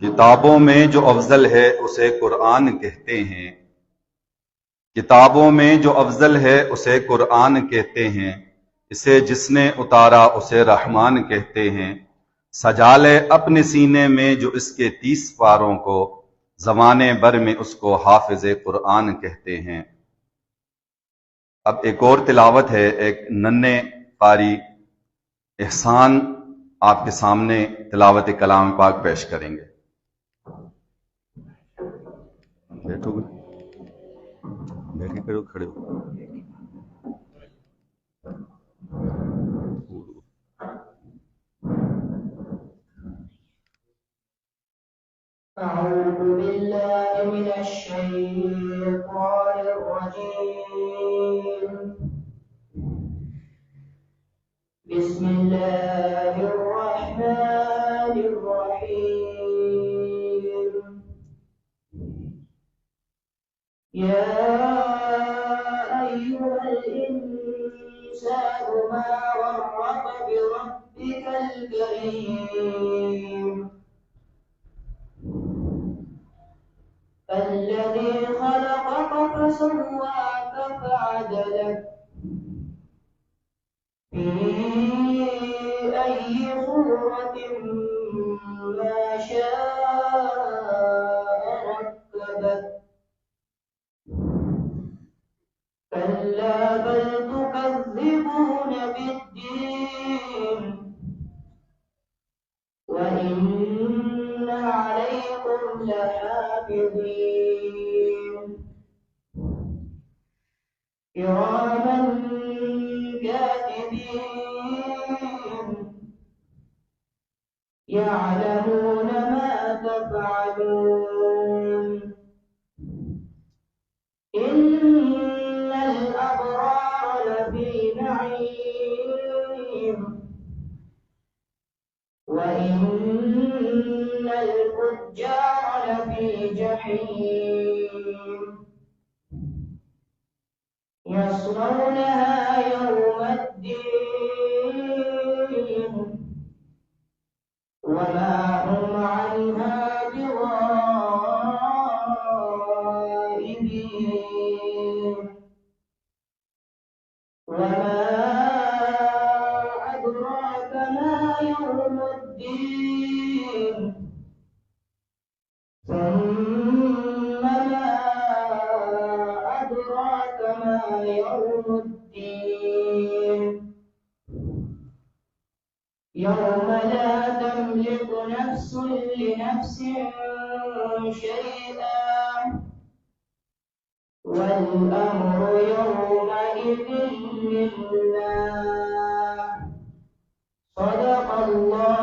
किताबों में जो अफजल है उसे कुरान कहते हैं। किताबों में जो अफजल है उसे कुरान कहते हैं। इसे जिसने उतारा उसे रहमान कहते हैं। सजा ले अपने सीने में जो इसके 30 पारों को, जमाने भर में उसको हाफिज कुरान कहते हैं। अब एक और तिलावत है, एक नन्हे कारी एहसान आपके सामने तिलावत कलाम पाक पेश करेंगे। बैठोगे, बैठ के करो, खड़े हो। أعوذ بالله من الشيطان الرجيم بسم الله الرحمن الرحيم يا أيها الإنسان ما غرك بربك الكريم الذي خلقك فسواك فعدلك في أي صورة ما شاء ركبك كلا بل تكذبون بالدين وإن عليكم لحافظين كراما كاتبين يعلمون ما تفعلون إن الأبرار لفي نعيم وإن الفجار لفي جحيم يصلونها يوم الدين وما هم عنها بغائبين وما أدراك ما يوم الدين ثم ما أدراك ما يوم الدين يوم لا تملك نفس لنفس شيئا والأمر يومئذ لله صدق الله